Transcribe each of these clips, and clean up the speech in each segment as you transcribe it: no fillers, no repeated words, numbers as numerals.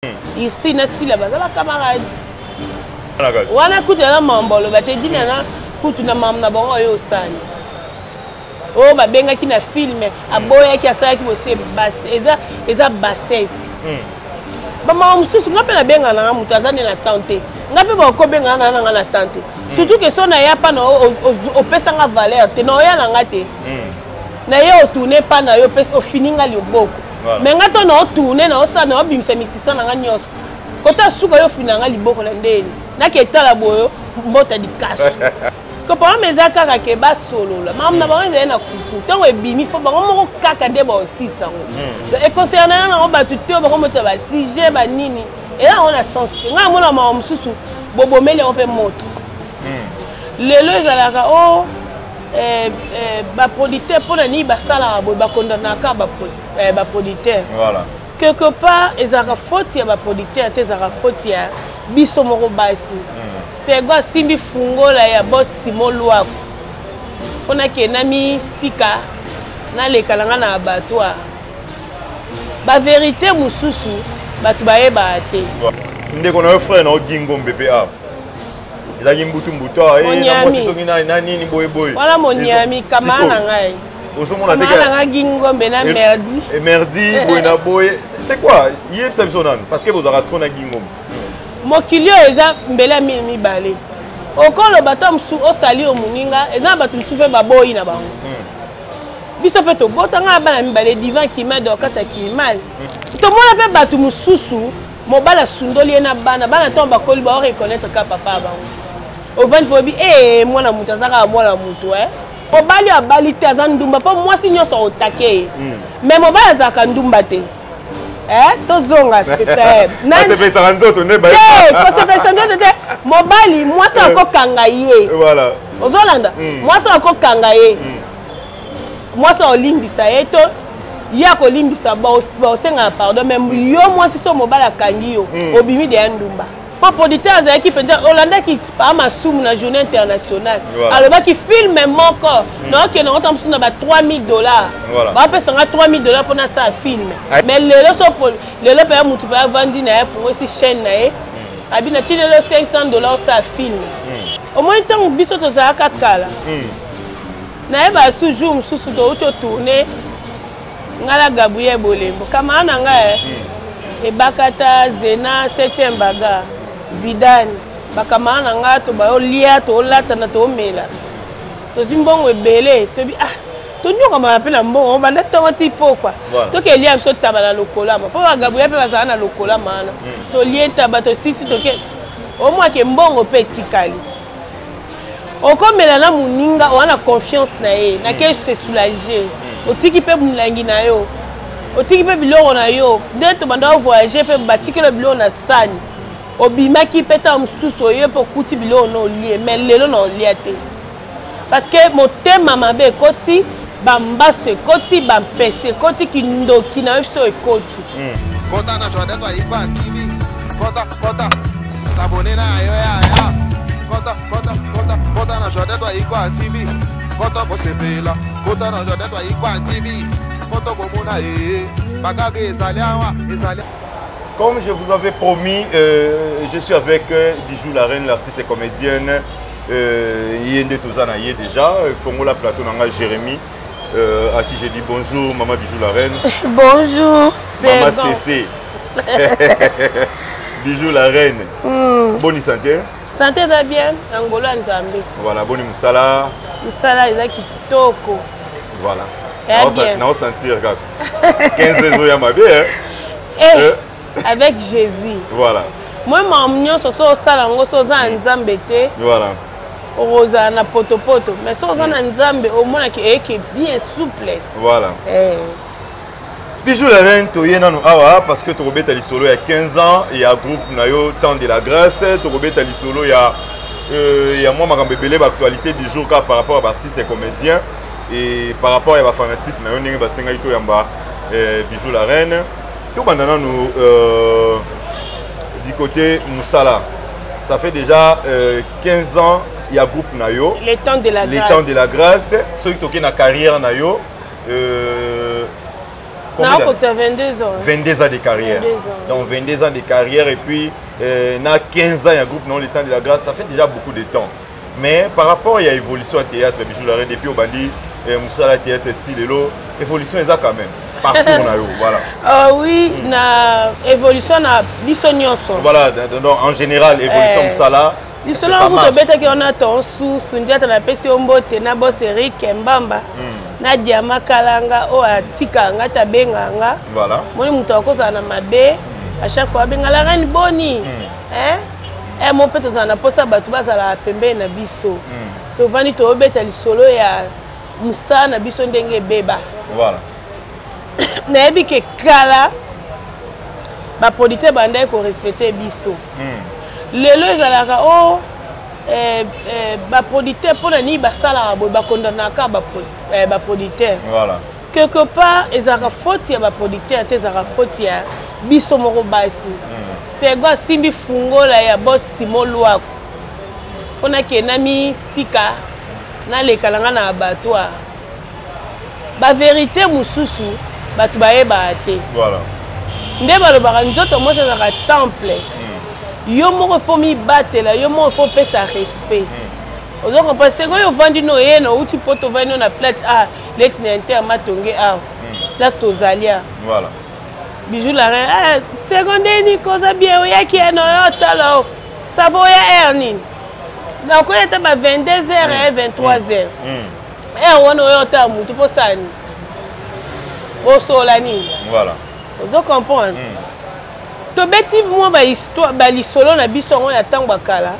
Ici, na sila bazala camarade. Wana kuta na mambolo ba te dina na kutu na mam na bango yo sani. Oh ba benga ki na film aboya ki asala ki bose basse eza bassesse. Ba mam susu ngape na benga na mutu azane na tante. Ngape ba ko benga na tante. Surtout que son na ya pa na o pesa nga valeur te no ya na ngate. Na ye o tourner pa na yo pesa o fininga li oboko. Mais ngato na o tourner na o sa na o bimisa misisa na nga nyoso. Kota suka yo finanga li boko na ndeni. Na ke tala boyo mbota di kaso. Ko pa meza kaka ke ba solo la. Mam na ba nze na kuku. Tango e bimi fo ba moko kaka de ba aussi sango. Et concernant na o ba tuto ba ko mota ba sujet ba nini. Et là on a sens. Nga mona ma mususu bobo mele on fait moto. Lelo ezalaka o ba producteur pour na ni ba sala ba condamna ka ba producteur. Voilà. Quelque part ezalaka faute ya ba producteur te ezalaka faute ya biso moko basi. C'est quoi simbi fungola ya boss Simon Luaku. On a ke nami tika na le kalanga na abattoir. Ba vérité mususu batu baye ba te. Ndeko na frère na Gingo BPA. Il a dit mbutu na mosi soki na nini boy. Voilà mon ami kamana ngai. Osomona te ka Gingo bena merdi. Et merdi boyna boy. C'est quoi? Yé sabsonan parce que vous aurez trop na Gingo. Mokilio eza mbela mi balé. Okolo batom su osali o muninga eza batu supe baboyi na bango. Biso pe to botanga bana mi balé divan ki ma do kasa ki mal. To mona pe batu mususu mobala sundoli na bana tomba koli ba reconnaître ka papa bango. O van fobi mwana mutu azaka mwana mutu Mobali abali te aza ndumba po mwasi nyonso otake. Mais mobala azaka ndumba te. Tozonga peut-être. Pesa nzoto ne ba. Ko pesa nzoto te. Mobali mwasi akokanga ye. Voilà. Ozolanda. Mwasi akokanga ye. Mwasi olimbisa ye to ya ko limbisa ba osenga pardon même yo mwasi so mobala kangi yo obimi de ndumba. Pour producteur à qui peut dire Hollanda qui pas ma somme na journée internationale. Alors bah qui filme encore. Non que nous entendons sur na $3000. Bah peut ça $3000 pour na ça film. Mais le so pour le père mutu pa vendre na faut aussi chaîne na abi na tile le $500 ça film. Au moins tant biso to za kakala. Na ba toujours mususu to ucho tourner ngala gabuye bolembo. Kama na nga e bakata zena 7e baga. Zidane bakamana nga to ba olia to olata na to mela to zimbongo ebele to bi to nyoka ma pe na mbongo banda tongo ti pokwa to ke lia so tabala lokola ma po bagabu ya pe bazana na lokola mana to lieta ba to sisi to ke o mwa ke mbongo pe tikali o komela na muninga o ana confiance na ye na ke se soulager o tiki pe mulangi na yo o tiki pe biloko na yo dès to banda voyager pe batiki le biloko na sani obima ki peta msusu ye po kuti bilo no lié mais lelo no liate parce que motema mabe koti bambaso koti bampese koti kindoki na so ekoti kota na jode to ipa TV kota s'abonner na yo ya kota na jode to ipa TV kota ko sepela kota na jode to ipa TV kota ko mona bagage ezaliawa. Comme je vous avais promis, je suis avec Bijou la Reine, l'artiste et comédienne. Yende Tozana y est déjà. Fongola Plateau Nanga Jérémy, à qui j'ai dit bonjour, Maman Bijou la Reine. Bonjour, c'est Maman Cécé. Bijou la Reine. Bonne santé. Santé va bien, Angola Nzambe. Voilà, bonne Moussala. Moussala, il a qui toko. Voilà. On sentir 15 ans à ma vie. Avec Jésus. Voilà. Moi, je suis Nzambe. Voilà. Rosa na poto. Mais si on a Nzambe, au moins qui est bien souple. Voilà. Bijou la Reine, tu es parce que tu as l'isolo il y a 15 ans, il y a un groupe Nayo Temps de la Grâce, tu as l'isolo il y a moi ma bébé l'actualité du jour par rapport à artistes et comédiens et par rapport à la fanatique Nayo Nenge Basenga Ito Yamba Bijou la Reine. Tout maintenant nous du côté Moussala, ça fait déjà 15 ans il y a groupe Nayo. Les temps de la grâce. Les temps de la grâce. Ceux qui ont une carrière Nayo. Non, c'est 22 ans. 22 ans de carrière. 22 ans. Donc 22 ans de carrière et puis na 15 ans, il y a un groupe non le temps de la grâce, ça fait déjà beaucoup de temps. Mais par rapport à l'évolution au théâtre, Bijou Larrain, depuis au bandi, Moussala Théâtre, Tilelo, évolution est ça quand même. Partout on a eu, voilà. Oui, na évolution na bisonyoso. Voilà, donc en général, évolution Moussala. Lisolo nguto beta ki ona ton sous sunjata na pesi ombote na boss Eric Mbamba. Na diama kalanga o atika nga tabenga nga. Voilà. Moni muto akoza na mabe à chaque fois benga la reine boni. Mo peto za na posa batu bazala pembe na biso. To vani to beta lisolo ya Musa na biso ndenge beba. Voilà. Na ebi ke kala ba producteur bandai ko respecter biso. Lelo ezalaka o ba producteur pona ni basala ba kondanaka ba producteur. Voilà. Quelque part ezalaka faute ya ba producteur te ezalaka faute ya biso moko basi. Sego simbi fungola ya boss Simon Lwako. Fona ke nami tika na lekalanga na abattoir. Ba vérité mususu batu bayeba te. Voilà. Nde balobaka nzoto mo ezalaka temple. Yo moko faut mi batela, yo moko faut pesa respect. Ozo comprendre c'est quand yo vandi no yeno ou tu poto vandi na flat l'ex n'inter matonge place tozalia. Voilà. Bijou Larrain seconde ni koza bien oya ki eno yo talo. Ça va ya erni. Na ko yeta ba 22h et 23h. Wono yo ta mutu po sani. O solani. Voilà. Ozo comprendre. Tobeti moi ba histoire ba lisolo na biso ngo ya tango bakala.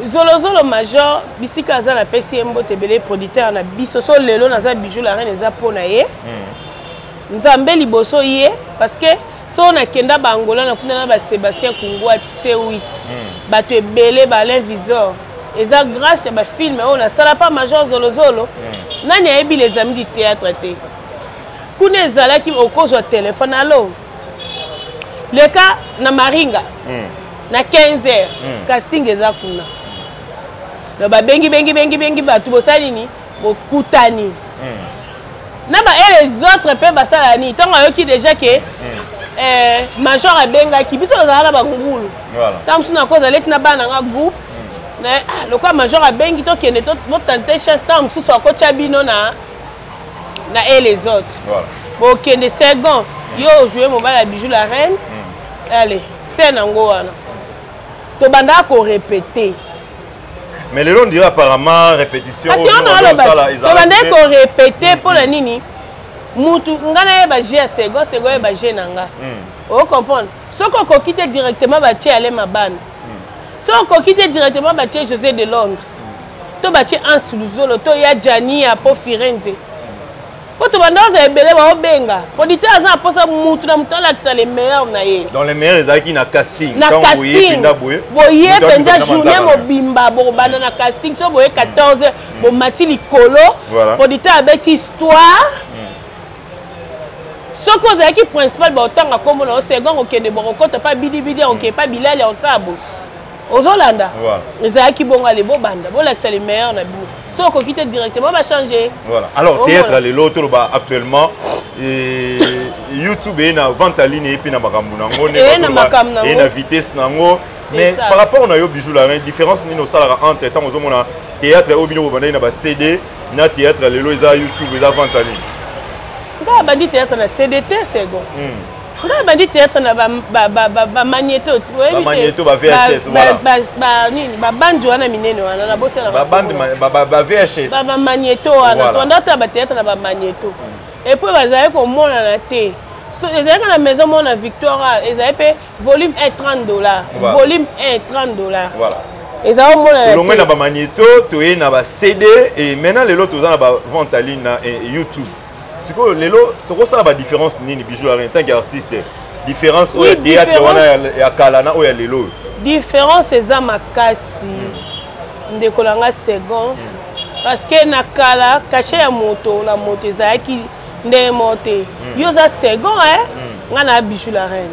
Zolo major bisika za na pesi mbote belé producteur na biso so lelo na za Bijou Larrain eza pona ye. Nzambe liboso ye parce que so na kenda ba Angola na kuna na ba Sébastien Kungwa C8. Bato ebele ba l'invisor. Eza grâce ya ba film on na sala pas major zolo. Nani ayebi les amis du théâtre te. Kuna ezalaki okozwa téléphone allo. Le cas na Maringa na 15h casting eza kuna. Na ba bengi batu bosali ni bokutani. Na ba les autres pe basala ni tango yoki déjà que major abenga ki biso zala ba ngulu. Voilà. Tamsu na koza leti na bana nga groupe. Na le quoi major abengi to kende to tenter chance tamsu so ko chabino na les autres. Voilà. Bon kende second yo jouer mobile à Bijou Larrain. Allez, c'est nango wana. To banda ko répéter. Mais le long dirait apparemment répétition. Parce qu'on a le bas. To banda ko répéter pour la nini. Mutu ngana ye ba G sego ye ba G nanga. On comprendre. Soko ko quitter directement ba Tché aller ma bande. Soko ko quitter directement ba Tché José de Londres. To ba Tché en Suluzolo to ya Jani à Po Firenze. Quand tu vas dans un belé, tu vas benga. Pour dire que tu as posé mutu na mutala qui sont les meilleurs na ye. Dans les meilleurs ils na casting. Na casting. Boye penza journée mobimba bo bana na casting so boye 14 bo mati likolo. Pour dire avec histoire. Ce cause qui principal ba otanga comme na second okende bo okota pas bidi okende pas bilal ya osabo. Ozolanda. Voilà. Ezaki bonga le bo banda. Bo la qui sont les meilleurs na bino. So ko quitter directement va changer. Voilà. Alors théâtre les l'autre actuellement YouTube et na vente en ligne et puis na makambu nango et na vitesse nango mais par rapport na yo Bijou Larrain différence ni no sala entre temps aux mona théâtre au bino banda na ba CD na théâtre les lo eza YouTube eza vente en ligne. Ba bandi théâtre na CDT c'est go. Kuna bandi théâtre na ba magnéto tu vois ba magnéto ba VHS voilà ba nini ba bandi wana minene wana na bossa na ba bandi ba VHS ba magnéto wana to ndata ba théâtre na ba magnéto et puis bazali ko mona na te so ezali na maison mona Victoria ezali pe volume 1 $30 volume 1 $30 voilà ezali mona le moins na ba magnéto to e na ba CD et maintenant les lots toza na ba vente en ligne na YouTube. C'est que les lots, tu vois la différence ni Bijou Larrain en tant qu'artiste. Différence au théâtre et à Kalana ou à l'élo. Différence c'est ça ma casse. Ndekolanga second parce que na kala caché ya moto la moto ezaki nde monté. Yo za second ngana Bijou Larrain.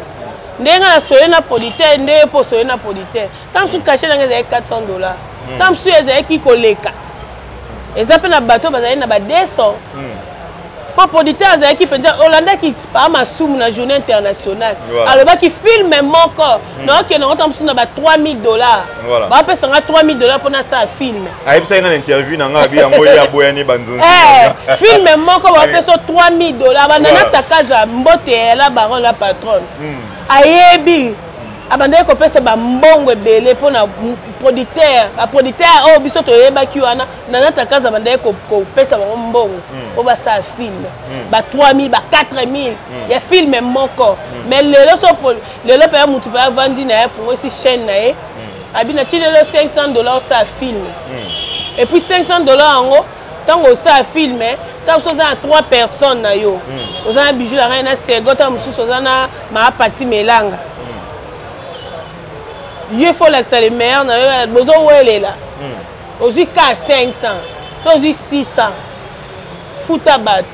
Ndenga na soye na producteur nde po soye na producteur. Tant sous caché na ngeza $400. Tant sous ezaki koleka. Ezape na bateau bazali na ba 200. Pour producteur azalaki penza Hollanda qui pa masumu na journée internationale. Alors qui filme encore. Donc on entend sur ba $3000. Ba pesa nga $3000 pour na ça film. Aïe ça une interview na nga bi yango ya boyani banzonzi. Film moko ba pesa $3000 ba na takaza mbote la baron la patronne. Ayebi abandé ko pesa ba mbongo ebele pour na producteur oh biso to yeba ki wana na takaza bandé ko pesa ba mbongo o ba sa film ba 3000 ba 4000 ya film moko mais lelo so lelo pa mutu pa vandi na fo aussi chaîne na e abina ti lelo $500 sa film et puis $500 ngo tango sa film tant so za 3 personnes na yo oza bijou la reine na segota mususu oza na ma pati melanga. Il faut que les meilleurs n'a besoin où elle est là. Aujourd'hui 500, aujourd'hui 600. Fouta bat.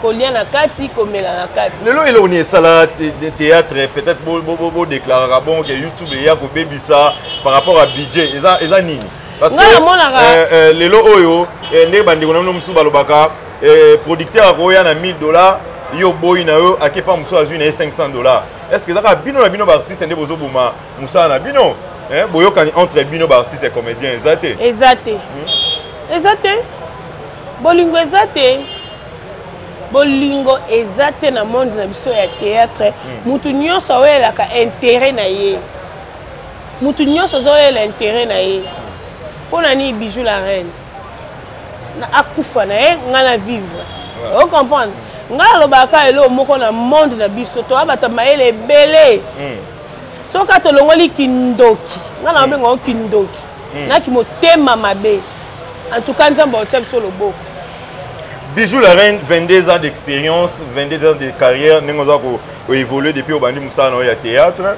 Collier na kati, comme la kati. Le lot il est salat de théâtre peut-être beau déclarer bon que YouTube il y a baby ça par rapport à budget. Eza nini. Parce que le lot oyo ne bandi kona musu balobaka producteur akoya na $1000 yo boy na yo akepa musu azui na $500. Est-ce que ça a bino la bino artiste ndé bozo boma musa na bino boyo kan entre bino artiste et comédien exacté bolingo exacté na monde na biso ya théâtre mutu nyonso awela ka intérêt na ye mutu nyonso zoela intérêt na ye pona ni bijou la reine na akufa na ye ngana vivre o comprendre nga lobaka elo moko na monde na biso to abata maele belé soka to longoli kindoki nga na bengo kindoki na ki motema mabe en tout cas nzambo otep so loboko. Bijou la reine 22 ans d'expérience 22 ans de carrière nengoza ko évoluer depuis au bandi musa na ya théâtre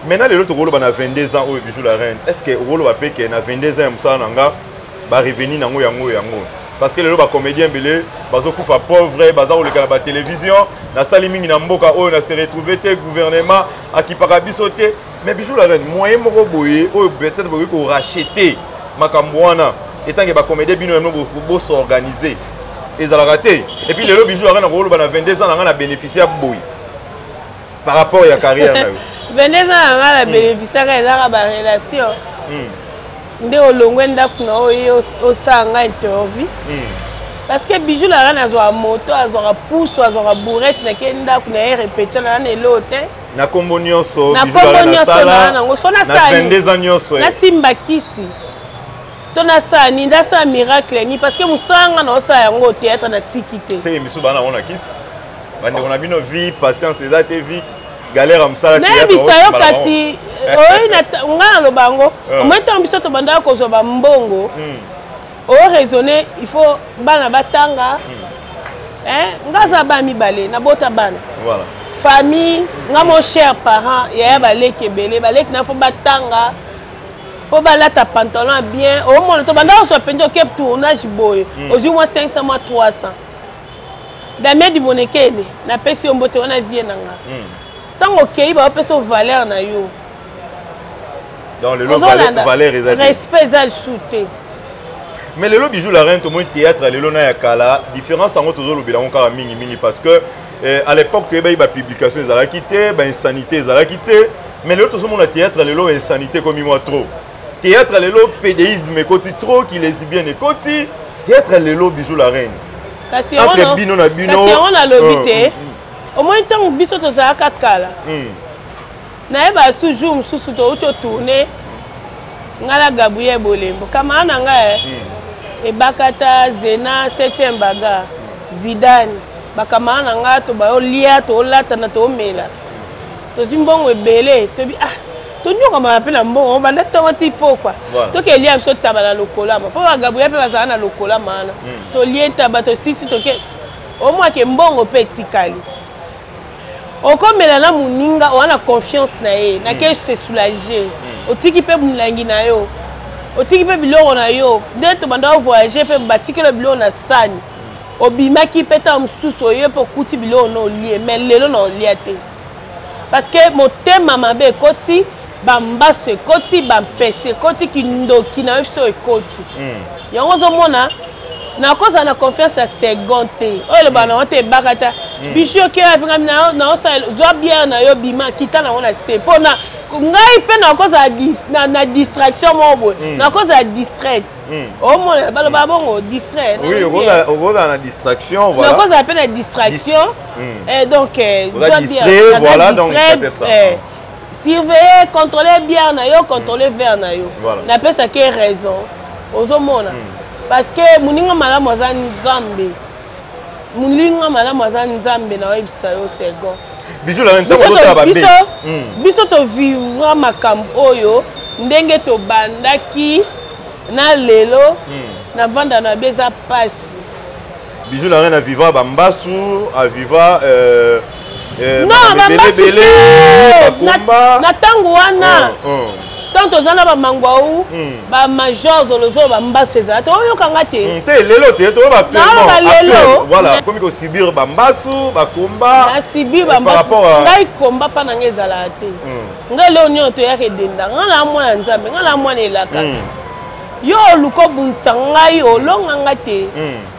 maintenant les autres rôles bana 22 ans au bijou la reine est-ce que rôle ba peke na 22 ans musa na nga ba revenir nango yango parce que les gens comédiens belé bazo kufa pauvre bazo le la télévision na sali mingi na mboka oyo na se retrouver te gouvernement akipaka bisoté mais bijou la reine moyen moko boye oyo peut-être boye ko racheter makambo wana étant que ba comédien bino no bo s'organiser ezala raté et puis les bijou la reine rôle bana 22 ans na bénéficier boye par rapport à carrière na 22 ans na bénéficier ezala ba relation nde olongwe ndaku na oyo osanga interview parce que bijou la reine azwa moto azwa pousse azwa bourrette na ke ndaku na répéter na elote na kombo nyonso bijou la reine sala na 22 ans nyonso na simba kisi to na sa ni nda sa miracle ni parce que musanga na osa yango théâtre na tikité c'est misu bana ona kisi bande on a bino vie patience ezate vie galère am sala théâtre bisayo kasi oyi na ngana lobango ometa biso to banda ko zo ba mbongo o raisonner il faut bana batanga ngaza ba mibale na bota bana voilà famille nga mon cher parent ya baleke belé baleke na faut batanga faut balata pantalon bien au moins to banda so pendo ke tournage boy ozu moi 500 moi 300 damé di bonekene na pesi ombote wana vie nanga tango kei ba pesa valeur na yo dans le lot valeur respect zal shooté mais le lot bijou la reine to mon théâtre le lot na ya kala différence en autres lo bilango ka mingi parce que à l'époque tu ba publication ezala quitté ba insanité ezala quitté mais le lot to mon théâtre le lot insanité comme moi trop théâtre le lot pédéisme côté trop qui les bien et côté théâtre le lot bijou la reine kasi on bino na bino kasi on a lobité au moins tant biso to za kakala na eba toujours mususu to ucho tourner ngala gabuye bolembo kama na nga e bakata zena 7e baga Zidane bakama na nga to ba olia to lata na to mela to zimbongo ebele to bi to nyoka ma pe na mbongo banda to ti pokwa to ke lia so tabala lokola ma po gabuye pe bazana na lokola mana to lienta ba to sisi to ke au moins ke mbongo pe tikali okomela na muninga wana confiance na ye na ke se soulager otiki pe mulangi na yo otiki pe biloko na yo dès to banda voyager pe batiki le biloko na sani obimaki pe ta msusu ye po kuti biloko no lié mais lelo no liate parce que motema mabe koti bambaso ekoti bampese ekoti kindoki na yo so ekoti yango ozomona na cause na confiance à seconde oh le bana on te bakata bicho ki apinga na osa zo bien na yo bima kita na ona se pona ngai pe na cause na distraction mo na cause à distraite oh mon baloba bongo distrait oui on va na distraction voilà na cause à peine distraction et donc zo bien voilà donc surveiller contrôler bien na yo contrôler vers na yo na pe ça qui raison ozomona parce que muninga malamu za nzambe muninga malamu za nzambe na webisa yo sego biso la ntango to ba base biso to vivre makambo oyo ndenge to bandaki na lelo na vanda na beza passe biso la na vivre ba mbasu a vivre non ba mbasu na tango wana tant ozana ba mangwaou ba major zolozo ba mbasu ezata oyo kanga te te lelo te to ba lelo voilà comme ko subir ba mbasu ba komba na subir ba mbasu ngai komba pa nanga ezala te ngai leo nyo to yake denda ngala mwana nzambe ngala mwana elaka yo luko bunsa ngai olonga ngate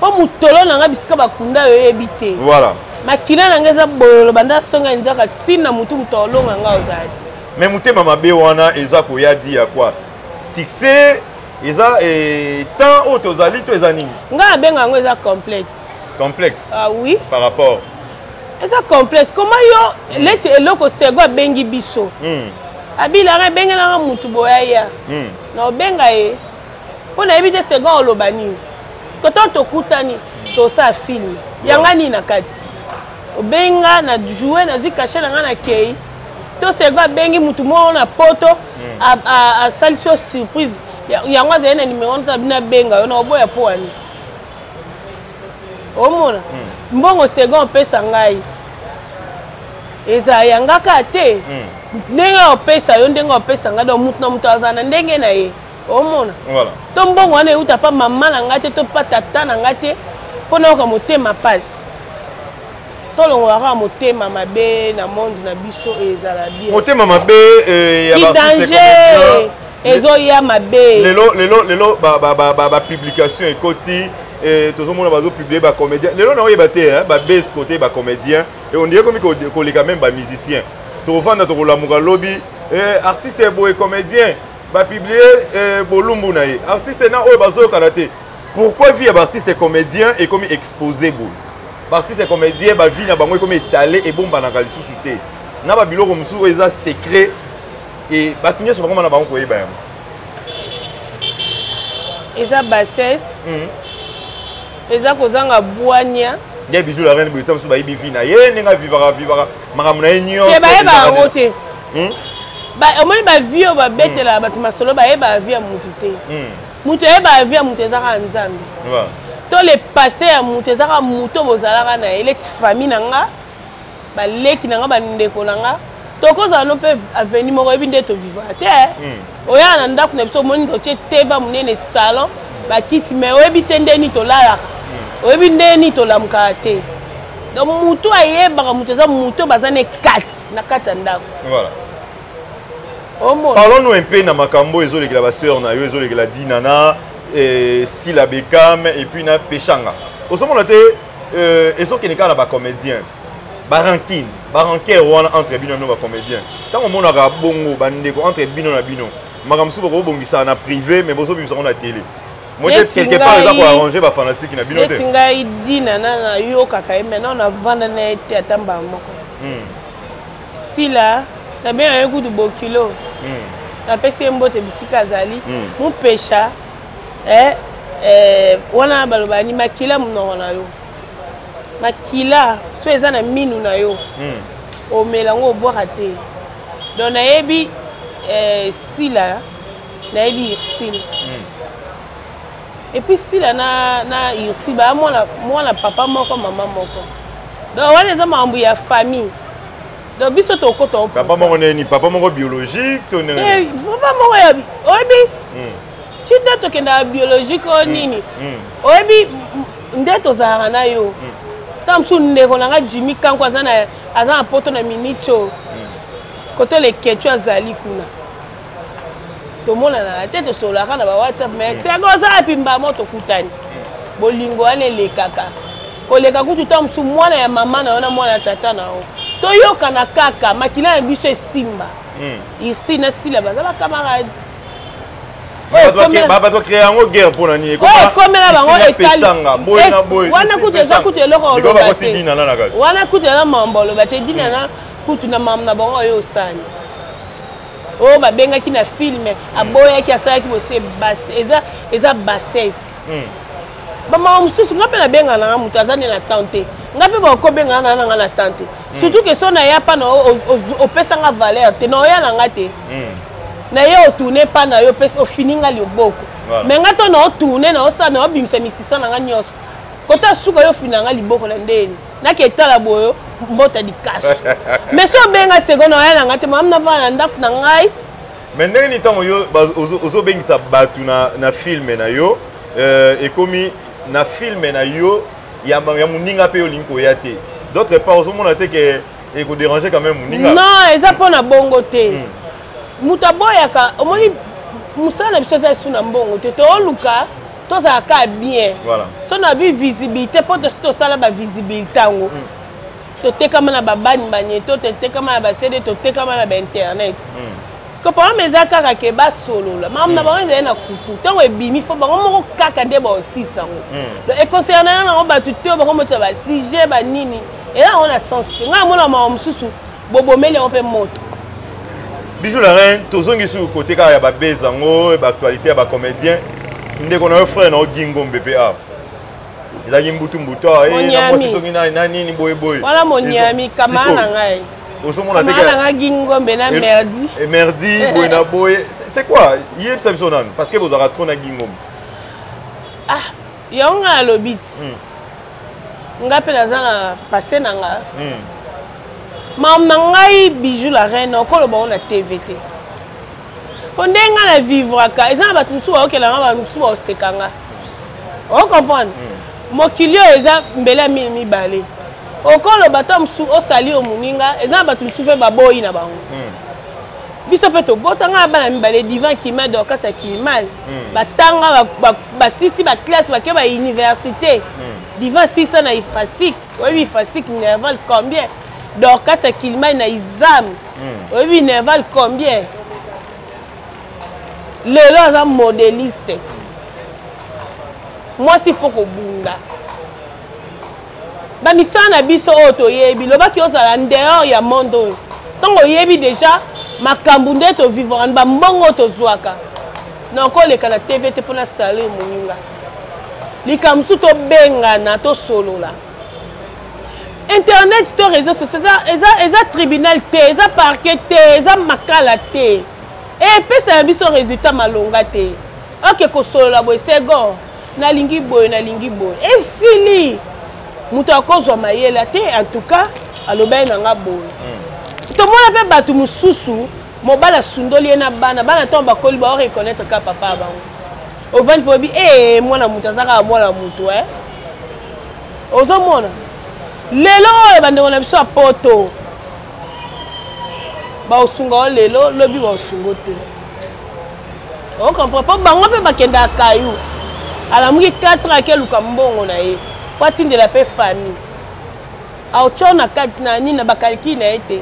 po mutolo nanga bisika bakunda yo ebite voilà makila nanga za bololo banda songa njaka tina mutu mutolonga nga ozati mais mutema mabe wana eza ko ya di ya quoi succès eza tant autozali to eza nini nga benga ngo eza complexe ah oui par rapport eza complexe comment yo leti eloko sego bengi biso abila nga benga na mutu boyaya na benga pona ebite sego olobani ko to kutani to sa film yanga ni na kati obenga na jouer na zi cacher na nga na kei to sego bengi mutu mo na poto a salisio surprise yango za na numéro na bina benga yo na oboya po ani omona mbongo sego pesa ngai eza yanga ka te ndenge opesa yo ndenge opesa nga do mutu na mutu azana ndenge na ye omona voilà to mbongo wana euta pa mama na ngate to pa tata na ngate pona ko motema passe tolongwaka motema mabe na monde na biso ezala bien motema mabe ya danger ezoya mabe lelo ba publication ekoti tozomona bazo publier ba comédien lelo na oyeba te ba base côté ba comédien et on dirait comme koleka même ba musicien tovanda to kolamuka lobi artiste boy comédien ba publier bolumbu na ye artiste na oyo bazo kanate pourquoi vie ba artiste comédien et comme exposé boy artiste comédien ba vie na bango comme étalé et bomba na kalisusu te na ba biloko musu eza secret et batunye so bango na bango koyeba ya eza bassesse eza kozanga bwanya nde bizu la reine britam so bayibi vie na ye nenga vivara makambo na ye nyonso te bayeba yango te omoni bavie oyo babetela bato masolo bayeba vie ya mutu te mutu ayeba vie ya mutu ezaka nzambe to le passé ya mutu ezaka mutu bozalaka na ye eleti famille na nga baleki na nga bandeko na nga tokozala no mpe aveni moko oyebi nde tovivra te oya na ndako na biso omoni totie teva monene salon bakiti me oyebi te ndeni tolalaka oyebi ndeni tolamukaka te donc mutu ayebaka mutu eza mutu baza na kati ya ndako parlons-nous un peu na makambo ezolekela baseur na yo ezolekela dinana Sila Bekam et puis na Pechanga osomona te ezokende kaka na bacomédien barankine baranker wana entre bino no bacomédien ntango omonaka bongo bandeko entre bino na bino makambo mosusu bokobongisaka na privé mais bozobimisango na télé mote quelque part eza koarrange bafanatike na bino te neti ngai dinana nayokaka ye maintenant navanda na ye te ata mbala moko Sila nabenga ye kutu bokilo napesi ye mbote bisika azali mupesha wana balobani makila monoko na yo makila so eza na minu na yo omela ngo obwaka te donc nayebi Sila nayebi Ursile et puis Sila na Ursile baya mwana papa moko mama moko donc wana eza makambo ya famille donc biso tokota papa moko neni papa moko biologique to neni papa moko ya oyebi ti nde tokendaka biologique o nini oyebi nde tozalaka na yo ta mosusu ndeko na nga Jimmy Kanko aza na poto na minicho koto leketu azali kuna tomonana te tosolaka na ba WhatsApp mais tiango oza api mbamo tokutani bolingo wana elekaka koleka kutu ta mosusu mwana ya mama na yo na mwana ya tata na yo toyokana kaka makila ya biso esimba ici na sila baza bakamarade bato créer yango guerre mpona nini ekomela bango wana kutu eza kutu eloko oloba te wana kutu eza mambo oloba te dina na kutu na mamu na bango oyo osani oyo babengaki na filme aboyaki asalaki bose eza bassesse bamama mosusu nga mpe nabengana nanga moto aza nde na tante nga mpe bakobengana nanga na tante surtout ke so naya mpa na opesanga valeur te na oya na nga te na ye otourne mpa na yo ofini nga liboko me nga to na otourne na osala na obimisa misisa na nga nyonso kota suka yo ofini na nga liboko na ndeni naki etala boyo mbota dikashe me so obenga segonde oya na nga te mama navana na ndako na ngai me ndenge ni ntango yo ozobengisa bato na filme na yo ekomi na filme na yo ya moninga mpe olingi koya te d'autre part ozomona te ke ekodérange quand même moninga non eza mpona bongo te moto aboyaka omoni mosala na biso eza esu na mbongo te tooluka tozalaka bien so na bi visibilité mpo tosi tosala bavisibilité yango totekama na babani banyeto totekama na basede totekama na bainternet ko problème eza kaka ke basolola mamu na bango ezali na kutu ntango ebimi fo bango moko kaka nde baosisa yango econcerne yango bato te bakomotisa basujet banini eza yango na sens te ngai amona mawa mosusu bobomeli yango mpe moto Bijou la reine tozongi su côté kaka ya babeze yango baactualité ya bacomédien ndeko na yo frère na yo Gingombe mpe awa ezalaki mbutu na mwasi soki na nini boyeboye wana monyami kamana na ngai osomona te kamana Gingombe na merdi merdi boye na boye c'est quoi yebisa biso nanu parce que bozalaka trop na Gingombe yango ngai alobi ti nga mpe naza na passé na nga mamu na ngai Bijou la reine okoloba ngo na tv te po nde nga na vivraka eza na bato mosusu baokelanga bato mosusu baosekanga ocomprendre mokili oyo eza mbele ya mibale okoloba ta mosusu osali yo moninga eza na bato mosusu mpe baboyi na bango biso mpe tobotanga na bana mibale divan kimia dorkasa kimimal batanga basisi baklasse bake bauniversité divan sisa na ifasik oyebi ifasik nerval combien dorkasa kimimal na izam oyebi nerval combien lelo aza modéliste mwasi fo kobunda bamisala na biso oyo toyebi lobaki ozala dehors ya monde oyo ntango oyebi déjà makambo nde tovivaka na bambongo oyo tozwaka nakoleka na tv te mpona sala moninga likambo mosusu tobengana tosolola internet to réseau sociaux eza tribunal te eza parquet te eza makala te epesa na biso résultat malonga te oke kosolola boye segon nalingi boye esili moto akozwa mayela te en tout cas alobai na nga boye tomona mpe bato mosusu mobala asundoli ye na bana ntango bakoli baoreconnaitre ka papa bango ovandi mpo obi mwana moto aza kaka mwana moto ozomona lelo oyo bandeko na biso ya poto baosunga o lelo lobi baosunga te okomprend mpo bango mpe bakendaka kayu alamuki 4 ake luka mbongo na ye po atindela mpe famille aotyo na kati na nini na bakaliki na ye te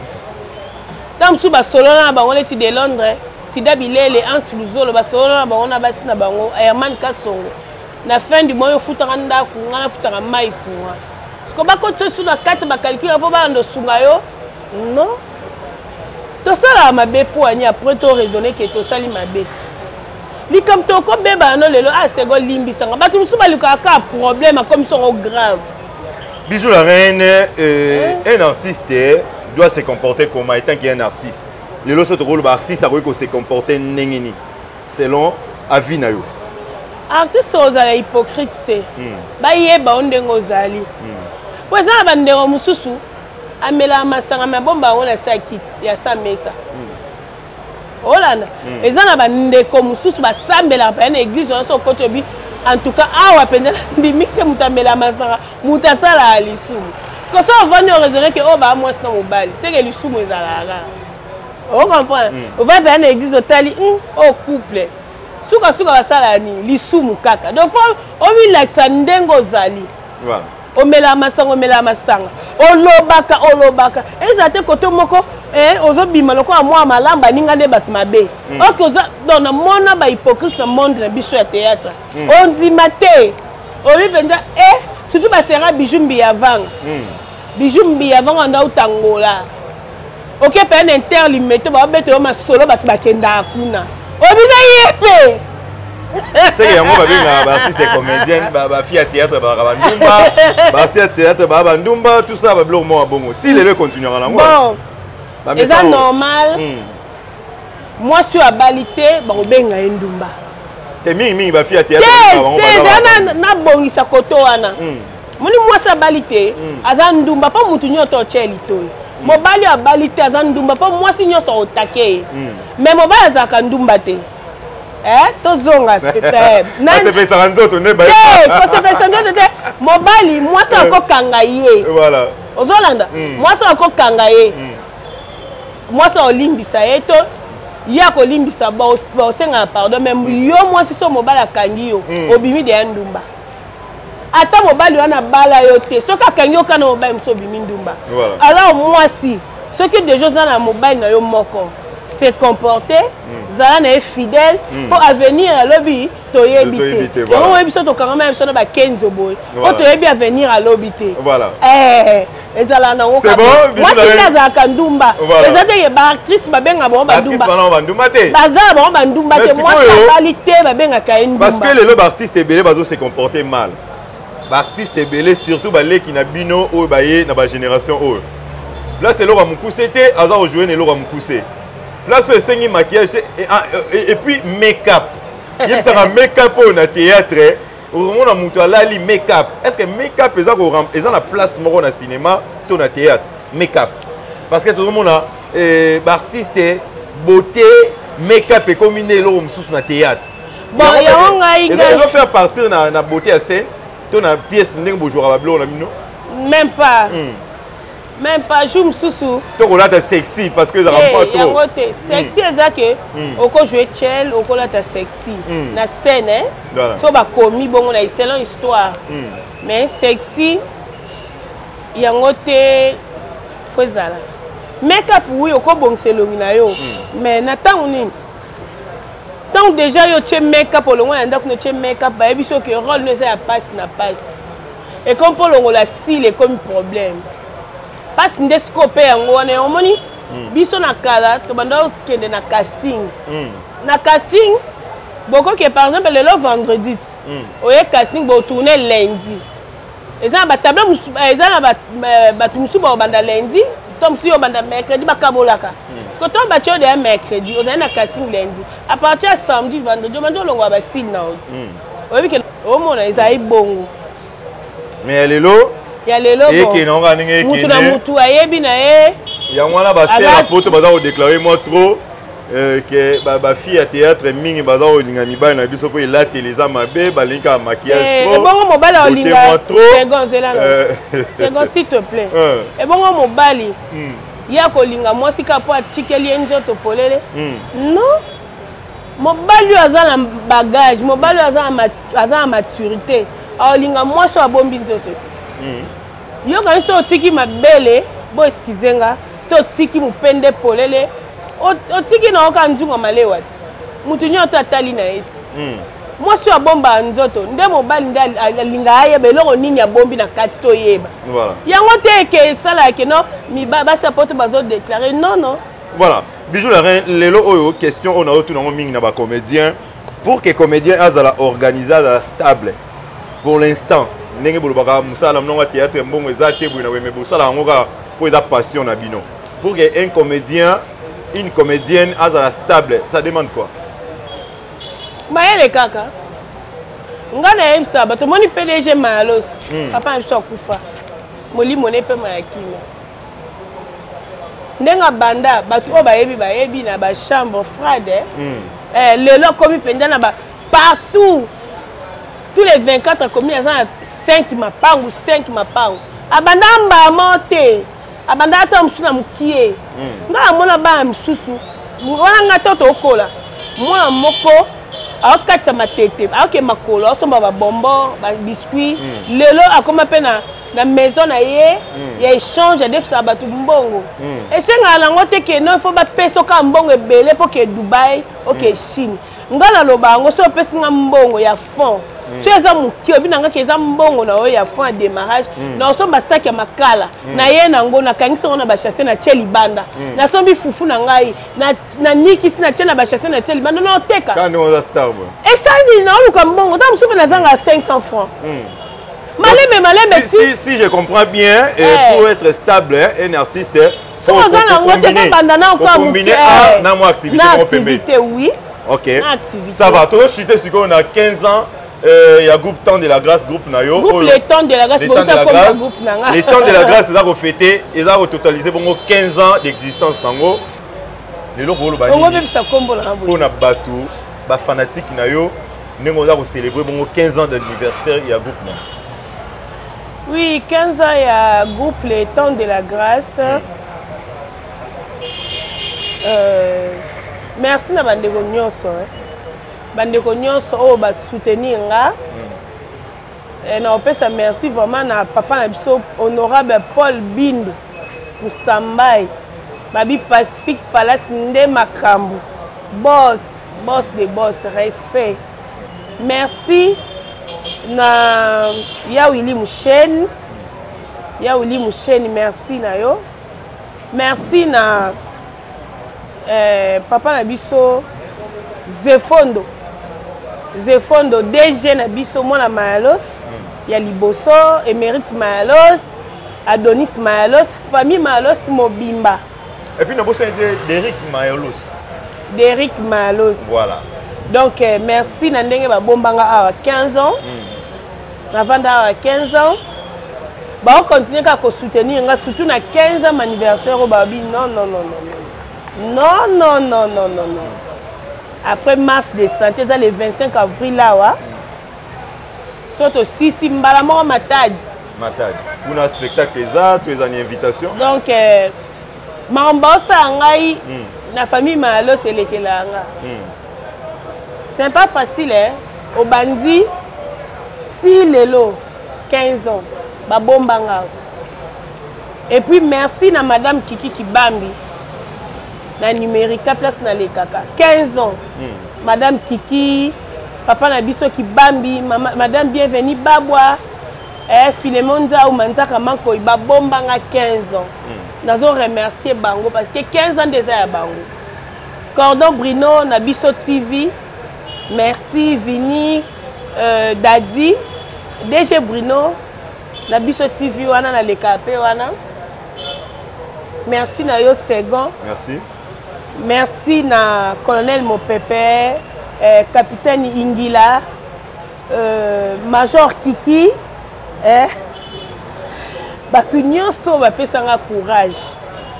ntango mosusu basolola na bango neti de Londres Sida Bilele Anse Luzolo basolola na bango na basi na bango Herman Kasongo na fin du mois ofutaka ndako nga nafutaka mai kunga siko bakotisa su na kati bakaliki mpo balanda osunga yo non tosalaka mabe po ani apres to raisonne ke tosali mabe likambo tokobeba no lelo asego limbisanga bato mosusu balukaka kaka problème comme songo grave. Bijou la reine, un artiste doit se comporter comme étant qu'il est un artiste. Lelo so tokolo ba artiste akoki ko se comporter nengeni selon avis na yo. Artiste ozala hypocrite te bayeba ondenge ozali po eza na bandeko mosusu amela masanga mabomba yango na sa kit ya sa mesa olanda eza na bandeko mosusu basambelaka mpe na église wana so okoti obi en tout cas awa mpenza ndimi te moto amela masanga moto asalaka lisumu siko so ovandi oraisonne ke oyo baa mwasi na mobali seke lisumu ezalaka ocomprendre ovandi mpe na église otali oyo couple suka basala ni lisumu kaka donc faut omilakisa ndenge ozali voilà omela masanga olobaka eza te koto moko ozobima lokola mwa malamba ninga nde bato mabe oke oza donc namona bahypocrite na monde na biso ya théâtre ondima te obi mpenza surtout basera bijou mbiyavanga anda utangola oke mpe na interlimité babetelo masolo bato bakendaka kuna obina ye mpe c'est que yango babenga baartiste et comédienne bafille à théâtre bandumba baartiste à théâtre bandumba tout ça babiloko moko bongo ti lelo continuera nango bon eza normal mwasi oyo abali te bakobenga ye ndumba te mingi bafille à théâtre eza nabongisa koto wana moni mwasi abali te aza ndumba mpo mutu nyonso otye litoyi mobali abali te aza ndumba mpo mwasi nyonso otake ye mais mobali azalaka ndumba te tozonga tosepesaka nzoto nde tosepesa nzoto te mobali mwasi akokanga ye ozolanda mwasi akokanga ye mwasi olimbisa ye to ye akolimbisa baosengana pardon mais yo mwasi so mobali akangi yo obimi deya ndumba ata mobali wana bala yo te soki akangi yo kana mobali mosu obimi ndumba alors mwasi soki deja oza na mobali na yo moko se comporter zala na ye fidèle pour avenir alobi toyebi te yango oyebi so tokangama ya biso na bakenzo boye po toyebi avenir alobi te ezala nango mwasi nde azalaka ndumba eza te ye baactrice babengaka bango bandumba bazala bango bandumba te mwasi abali te babengaka ye ndumba parce que lelo baartiste ebele bazo se comporter mal baartiste ebele surtout baleki na bino oyo baye na bagénération oyo place eloko ya mokuse te aza kojoue na eloko ya mokuse place oyo esengi maquillage et puis make-up yebisaka make-up oyo na théâtre okomona moto alali make-up est ce que make-up eza na place moko na cinéma to na théâtre make-up parce que tozomona baartiste beauté make-up ekomi nde eloko mosusu na théâtre bon yango ngai ezofaire partir na beauté ya scène to na pièce ndenge bojouaka babiloko na bino même pas jour mosusu tokolata sexy parce que ezaka pas trop yango te sexy eza ke okojoue chel okolata sexy na scène so bakomi bongo na selon histoire mais sexy yango te fo ezala make-up wi okobongisa elongi na yo mais na ntango nini ntango déjà yo tie make-up olongo na ndako no tie make-up bayebi soki role no eza ya pasi na pasi ekomi mpo olongola sile ekomi problème pasi nde siko mpe yango wana omoni biso na kala tobanda okende na casting na casting bokoke par exemple lelo vendredi oye casting botourne lundi eza na batable eza na bato mosusu baobanda lundi to mosusu obanda mercredi bakabolaka parceke to batie oyo deya mercredi ozali na casting lundi à partir ya samedi vendredi obandi olongwa basile na oti oyebi ke omona ezali bongo mais lelo ya lelo mutu na mutu ayebi na ye yango wana basela poto baza kodeklare mwa trop ke bafille ya théâtre mingi baza kolinga mibali na biso mpo elateli eza mabe balingaka maquillage trop ebongo mobali aolinga segon s'il te plaît ebongo mobali ye akolinga mwasi ka mpo atikeli ye nzoto polele non mobali oyo aza na bagage mobali oyo aza na maturité aolinga mwasi oyo abombi nzoto ti yo kangi so otiki mabele bo eskize nga to otiki mopende polele otiki na oka nzunga malewa ti mutu nyonso atali na ye ti mwasi oyo abombaka nzoto nde mobali nde alinga ayeba eloko nini abombi na kati toyeba yango te eke esalaka ke no basi apoto bazodeklare non voilà Bijou Larin lelo oyo question oyo naotuna yango mingi na bacomédien pour que comédien azala organisé azala stable pour l'instant ndenge bolobaka mosala mnongo ya théâtre mbongo eza te boye na weme bosala yango kaka mpo eza passion na bino pour que un comédien une comédienne azala stable ça demande quoi mayele kaka nga nayebisa bato omoni PDG mayalosi papa na biso akufa molimo ne mpe mayakima ndenge banda bato oyo bayebi na bachambre frade lelo akomi mpenza na partout tous les 24 commis aza na 5 mapangu abanda mbama te abanda ata mosusu na mokie nga amona bana mosusu wana nga to tokola mwana moko akokatisa matete aoke makolo asomba babombo babiscuit lelo akoma mpe na maison na ye ya échange adefisaka bato mbongo esengaka nango te ke no ifo bapesa oka mbongo ebele mpo ke dubai oke chine nga naloba yango so opesi nga mbongo ya fond so eza moki obi na nga ke eza mbongo na oyo ya fond ya démarrage na osomba saki ya makala na ye nango nakangisi yango na bachasse na tie libanda nasombi fufu na ngai na nikisi na tie na bachasse na tie libanda na oteka esali naoluka mbongo ta mosusu mpe nazanga 500 francs malembe si je comprends bien pour être stable un artiste faut combiner activité oui. Ok, ça va. Toi, je suis sûr qu'on a 15 ans. Il y a groupe Temps de la Grâce, groupe Nayo. Groupe Les Temps de la Grâce, Les Temps de la Grâce. Les Temps de la Grâce, ils ont fêté, ils ont totalisé 15 ans d'existence. Les gens qui ont battu, les fanatiques Nayo, nous avons célébré 15 ans d'anniversaire. Il y a groupe Nayo. Oui, 15 ans, il y a groupe Les Temps de la Grâce. Merci na bandeko nyonso bandeko nyonso oyo basoutenir nga na opesa merci vraiment na papa na biso honorable Paul Bindu Musambai babi Pacifique Palace nde makambo boss de boss respect merci na ya Willy Mouchen merci na yo merci na papa na biso Zefondo DG na biso mwana Mayalos ya liboso Émérite Mayalos Adonis Mayalos famille Mayalos mobimba et puis nous avons Derrick Mayalos voilà donc merci na ndenge ba bombanga awa 15 ans na vanda awa 15 ans ba continuer ka ko soutenir nga surtout na 15e anniversaire au babi non. Après marche de santé, c'est le 25 avril là. Surtout si mbala moko matadi. Pour un spectacle ça, tu es en invitation. Donc mambosa ngai na famille Malo c'est lekelanga. C'est pas facile au bandi ti lelo 15 ans ba bombanga. Et puis merci na madame Kiki Kibambi. Na numérique place na les kaka 15 ans madame Kiki papa na biso Kibambi madame bienvenue babwa Philemon Nza ou Manzaka Manko ba bomba nga 15 ans nazo remercier bango parce que 15 ans déjà ya bango Cordon Bruno na biso TV merci Vini Daddy DG Bruno na biso TV wana na les KP wana merci na yo second merci na colonel Mopepe, capitaine Ingila, major Kiki, batu nyonso bapesanga courage.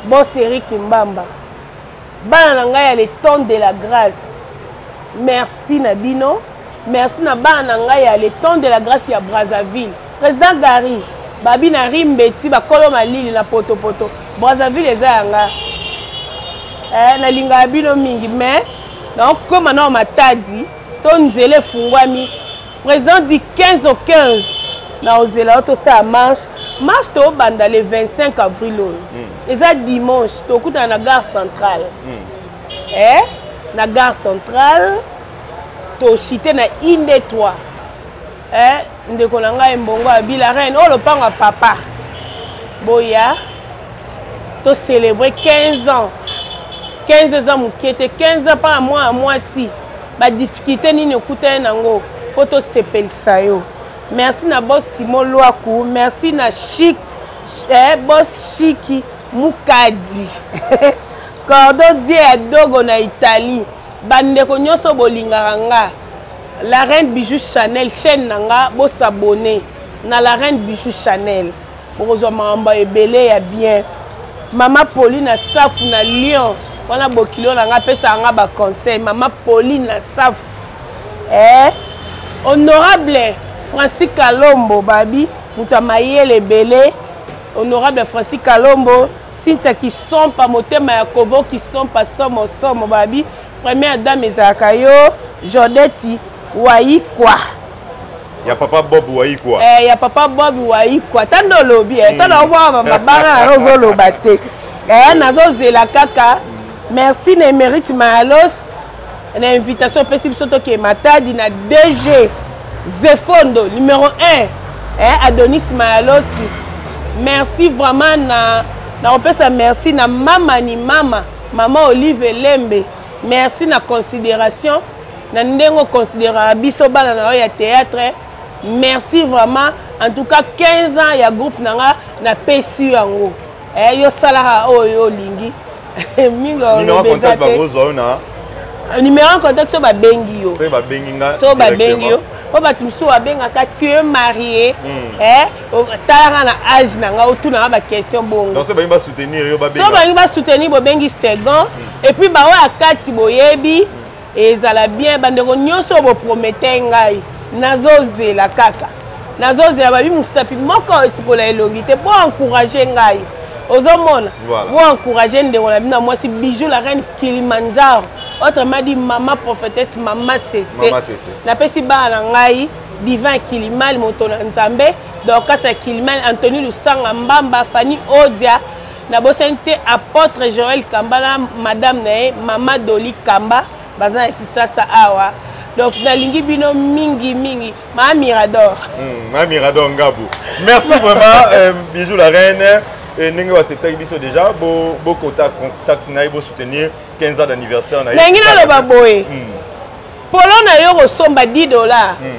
Boss Eric Mbamba. Bana na ngai ya le temps de la grâce. Merci Nabino. Merci na bana na ngai ya le temps de la grâce ya Brazzaville. Président Gary, babi na Rimbeti bakolo malili na poto. Brazzaville eza yanga. Na linga bino mingi mais donc comme on matadi so nzele fungwami président dit 15 au 15 na ozela auto ça marche to banda le 25 avril eza dimanche to kuta na gare centrale na gare centrale to chité na inde 3 ndeko na ngai mbongo abila reine o lopanga papa boya to célébrer 15 ans 15 ans mukete 15 ans par mois à mois si ba difficulté nini okuta nango photo sepelisa yo merci na boss Simon Loaku merci na Chic boss Chiki Mukadi Cordon Die Adogo na Italie bandeko nyonso bolingaka nga la reine Bijou Chanel chaîne nanga bo s'abonner na la reine Bijou Chanel bokozwa mamba ebele ya bien mama Pauline na Safu na Lyon wana bokilo na nga pesa nga ba conseil mama Pauline na Safu honorable Francis Kalombo babi mutamayele belé honorable Francis Kalombo Cynthia qui sont pas motema ya Kovo qui sont pas somo babi première dame ezakayo Jodeti Waikwa. Ya papa Bob Waikwa. Ya papa Bob Waikwa. Tando lobi, tando voir babanga rozo lobate. Nazo zela kaka. Merci ne mérite malos. Na invitation possible surtout que Matadi na DG Zefondo numéro 1. Adonis Malosi. Merci vraiment na opesa merci na mama ni mama Olive Lembe. Merci na considération na ndengo considéra biso bana na ya théâtre. Merci vraiment en tout cas 15 ans ya groupe nanga na PSU yango. Yo salaha oyo lingi. Mingo numéro contact ba bozo na. Numéro contact so ba bengi yo. So ba bengi nga. So ba bengi yo. O ba tumso wa benga ka tu es marié. Tala na âge nanga otuna ba question bongo. Donc so ba ba soutenir yo ba benga. So ba soutenir bo bengi second et puis ba wa akati boyebi ezala bien bandeko nyonso bo promettre ngai. Nazozela kaka. Nazozela ba bi musapi moko esipola elongite pour encourager ngai. Ozomona. Pour encourager ndeko na bina moi si Bijou la reine Kilimanjaro. Autrement dit maman prophétesse maman Cécé. Na pesi ba na ngai divin Kilimal motona nzambe donc ça Kilimal Anthony Lusanga Mbamba Fanny Odia na bosente apôtre Joël Kambala madame nae maman Doli Kamba bazana kisasa awa donc nalingi bino mingi ma Mirador. Ma Mirador Ngabou. Merci vraiment Bijou la reine. Ningo va accepter biso déjà beau contact na ibo soutenir 15 ans d'anniversaire na. Nengi na lo baboye. Polo na yo resomba $10.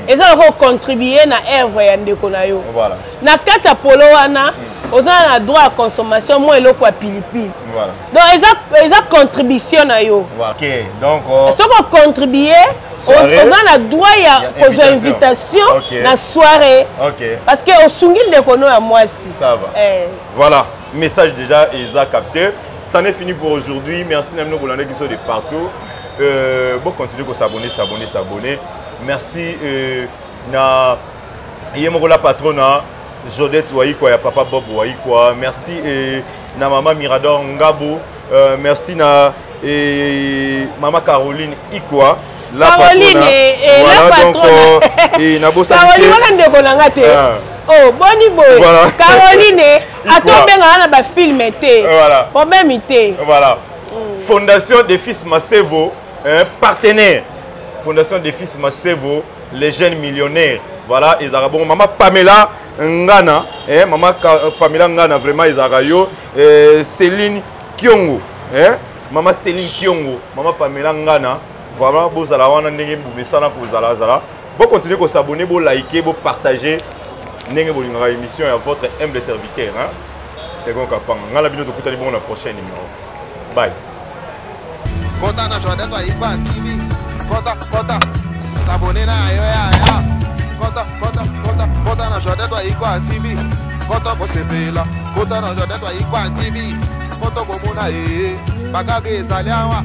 Eza ko contribuer na œuvre ya ndeko na yo. Voilà. Na kata polo wana oza na droit à consommation mo eloko ya pilipili. Voilà. Donc eza contribution na yo. Voilà. OK. Donc soko contribuer oza na droit ya invitation na soirée. OK. Parce que osungi ndeko no ya mwasi. Ça va. Voilà. Message déjà est capté. Ça n'est fini pour aujourd'hui. Merci à nous Hollandais qui sont de partout. Bon, continuez à s'abonner. Merci na Yemogola Patrona, Jodette Waikwa, ya papa Bob Waikwa. Merci na maman Mirador Ngabou. Merci na maman Caroline Ikwa. La Caroline voilà, la patronne. Donc Caroline wala ndeko nanga te. Oh, boni boy. Voilà. Caroline atobenga na ba film te. Voilà. Problème te. Voilà. Fondation des Fils Massevo, partenaire. Fondation des Fils Massevo, les jeunes millionnaires. Voilà, ils ont bon maman Pamela Ngana, maman Pamela Ngana vraiment ils ont Céline Kiongo, maman Céline Kiongo, maman Pamela Ngana. Vraiment, vous allez avoir un bon continuez à s'abonner, vous liker, vous partager l'émission à votre humble serviteur. C'est bon, on va la prochaine numéro. Bye. Kota na Jodette Waikwa TV. Kota. S'abonner na yo ya. Kota na Jodette Waikwa TV. Kota ko sepela. Kota na Jodette Waikwa TV. Kota ko muna Bagage ezali awa.